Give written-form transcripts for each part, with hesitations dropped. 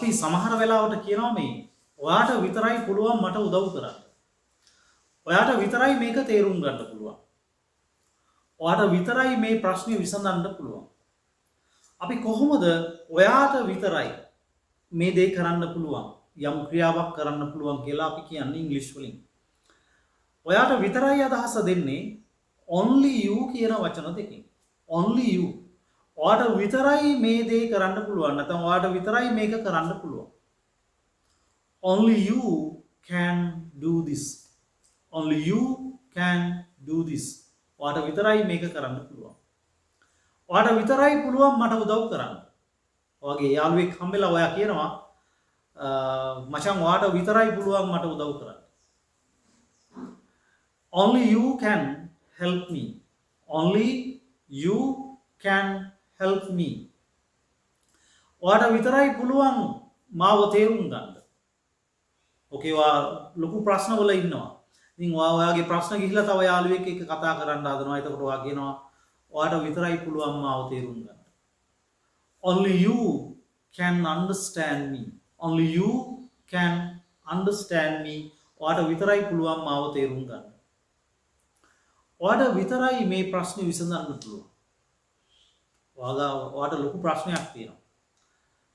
අපි සමහර වෙලාවට කියනවා මේ ඔයාට විතරයි පුළුවන් මට උදව් කරන්න. ඔයාට විතරයි මේක තේරුම් ගන්න පුළුවන්. ඔයාට විතරයි මේ ප්‍රශ්නේ විසඳන්න පුළුවන්. අපි කොහොමද ඔයාට විතරයි මේ දේ කරන්න පුළුවන් යම් ක්‍රියාවක් කරන්න පුළුවන් කියලා අපි කියන්නේ ඉංග්‍රීසි වලින්. ඔයාට විතරයි අදහස දෙන්නේ only you කියන වචන දෙකෙන්. only you. ඔයාට විතරයි මේ දේ කරන්න පුළුවන්. නැත්නම් ඔයාට විතරයි මේක කරන්න පුළුවන්. only you can do this. only you can do this. ඔයාට විතරයි මේක කරන්න පුළුවන්. ඔයාට විතරයි පුළුවන් මට උදව් කරන්න. ඔයාගේ යාළුවෙක් හම්බෙලා ඔයා කියනවා මචං ඔයාට විතරයි පුළුවන් මට උදව් කරන්න. only you can help me. only you can help me. ඔයාට විතරයි පුළුවන් මාව තේරුම් ගන්න. ඕකේ ඔයා ලොකු ප්‍රශ්නවල ඉන්නවා. ඉතින් ඔයාගේ ප්‍රශ්න ගිහිල්ලා තව යාළුවෙක් එක්ක කතා කරන්න හදනවා. එතකොට ඔයා කියනවා ඔයාට විතරයි පුළුවන් මාව තේරුම් ගන්න. only you can understand me. only you can understand me. ඔයාට විතරයි පුළුවන් මාව තේරුම් ගන්න. ඔයාට විතරයි මේ ප්‍රශ්නේ විසඳන්න පුළුවන්. ඔයාට ලොකු ප්‍රශ්නයක් තියෙනවා.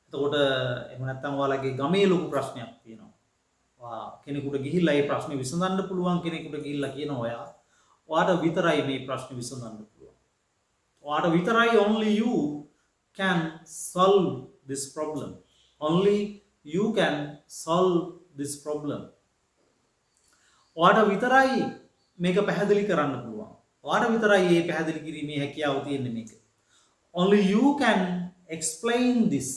එතකොට එහෙම නැත්නම් ඔයාලගේ ගමේ ලොකු ප්‍රශ්නයක් තියෙනවා. කෙනෙකුට ගිහිල්ලා මේ ප්‍රශ්නේ විසඳන්න පුළුවන් කෙනෙකුට ගිහිල්ලා කියනවා ඔයාට විතරයි මේ ප්‍රශ්නේ විසඳන්න පුළුවන්. ඔයාට විතරයි only you can solve this problem. only you can solve this problem. ඔයාට විතරයි මේක පැහැදිලි කරන්න පුළුවන්. ඔයාට විතරයි මේ පැහැදිලි කිරීමේ හැකියාව තියෙන්නේ මේක. only you can explain this.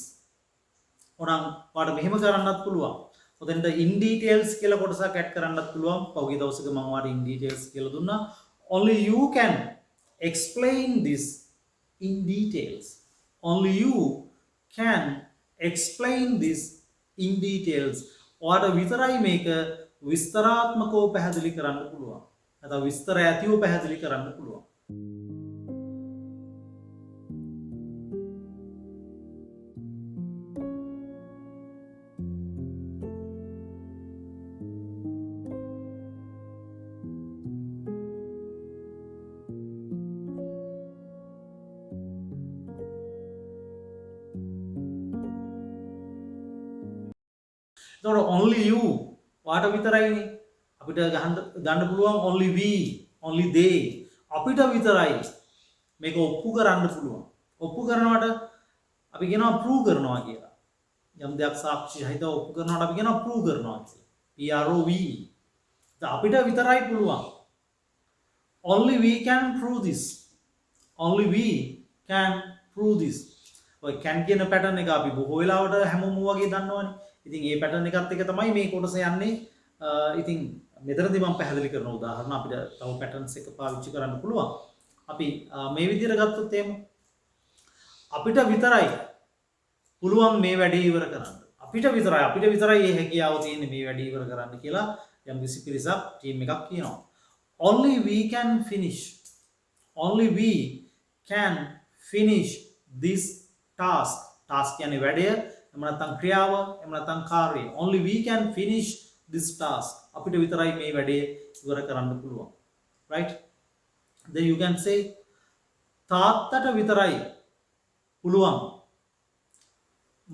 ඔයාට මෙහෙම කරන්නත් පුළුවන්. ඔතෙන්ට in details කියලා කොටසක් ඇඩ් කරන්නත් පුළුවන්. පහුගිය දවසක මම ඔයාලට in details කියලා දුන්නා. only you can explain this in details. only you can explain this in details. ඔයාට විතරයි මේක විස්තරාත්මකව පැහැදිලි කරන්න පුළුවන්. නැත්නම් විස්තර ඇතිව පැහැදිලි කරන්න පුළුවන්. එතකොට only you ඔයාට විතරයිනේ. අපිට ගන්න පුළුවන් only we, only they. අපිට විතරයි මේක ඔප්පු කරන්න පුළුවන්. ඔප්පු කරනවට අපි කියනවා prove කරනවා කියලා. යම් දෙයක් සාක්ෂි සහිතව ඔප්පු කරනවට අපි කියනවා prove කරනවා කියලා. prove. අපිට විතරයි පුළුවන්. only we can prove this. only we can prove this. ඔය can කියන pattern එක අපි බොහෝ වෙලාවට හැමෝම වගේ දන්නවනේ. ඉතින් මේ pattern එකත් එක තමයි මේ කොටස යන්නේ. ඉතින් මෙතනදී මම පැහැදිලි කරන උදාහරණ අපිට තව patterns එක පාවිච්චි කරන්න පුළුවන්. අපි මේ විදිහට ගත්තොත් එහෙම අපිට විතරයි පුළුවන් මේ වැඩේ ඉවර කරන්න. අපිට විතරයි මේ හැකියාව තියෙන්නේ මේ වැඩේ ඉවර කරන්න කියලා යම් කිසි පිරිසක් ටීම් එකක් කියනවා. only we can finish. only we can finish this task. task කියන්නේ වැඩය, එහෙම නැත්නම් ක්‍රියාව, එහෙම නැත්නම් කාර්යය. only we can finish this task. අපිට විතරයි මේ වැඩේ ඉවර කරන්න පුළුවන්. right? then you can say තාත්තට විතරයි පුළුවන්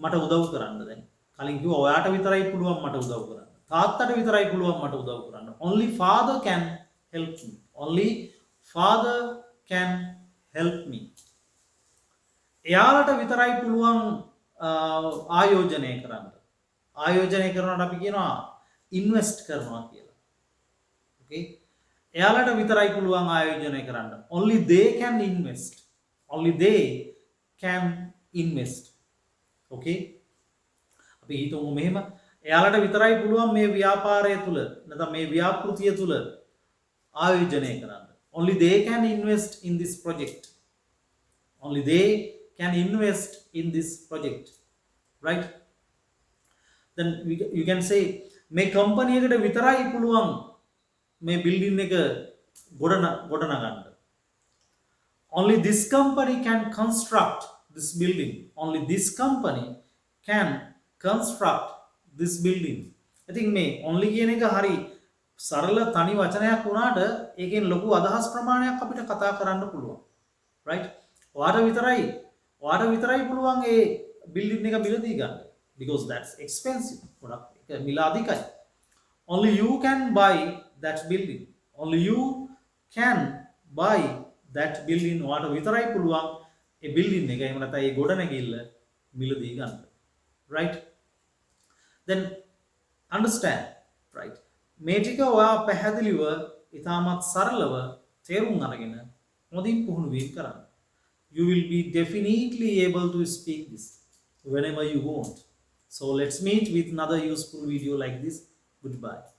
මට උදව් කරන්න. දැන් කලින් කිව්වා ඔයාට විතරයි පුළුවන් මට උදව් කරන්න. තාත්තට විතරයි පුළුවන් මට උදව් කරන්න. only father can help me. only father can help me. එයාලට විතරයි පුළුවන් ආයෝජනය කරන්න. ආයෝජනය කරනකොට අපි කියනවා ඉන්වෙස්ට් කරනවා කියලා. okay? එයාලට විතරයි පුළුවන් ආයෝජනය කරන්න. only they can invest. only they can invest. okay? අපි හිතමු මෙහෙම එයාලට විතරයි පුළුවන් මේ ව්‍යාපාරය තුල නැත්නම් මේ ව්‍යාපෘතිය තුල ආයෝජනය කරන්න. only they can invest in this project. only they can invest in this project. right? then you can say මේ කම්පැනි එකට විතරයි පුළුවන් මේ බිල්ඩින් එක ගොඩනගන්න. only this company can construct this building. only this company can construct this building. ඉතින් මේ only කියන එක හරි සරල තනි වචනයක් වුණාට ඒකෙන් ලොකු අදහස් ප්‍රමාණයක් අපිට කතා කරන්න පුළුවන්. right? ඔයාට විතරයි පුළුවන් ඒ building එක මිලදී ගන්න. because that's expensive. ගොඩක් ඒක මිල අධිකයි. only you can buy that building. only you can buy that building. ඔයාට විතරයි පුළුවන් ඒ building එක එහෙම නැත්නම් ඒ ගොඩනැගිල්ල මිලදී ගන්න. right? then understand. right? මේ ටික ඔයා පැහැදිලිව ඉතාමත් සරලව තේරුම් අරගෙන හොඳින් පුහුණු වීම කරන්න. You will be definitely able to speak this whenever you want. So let's meet with another useful video like this. Goodbye.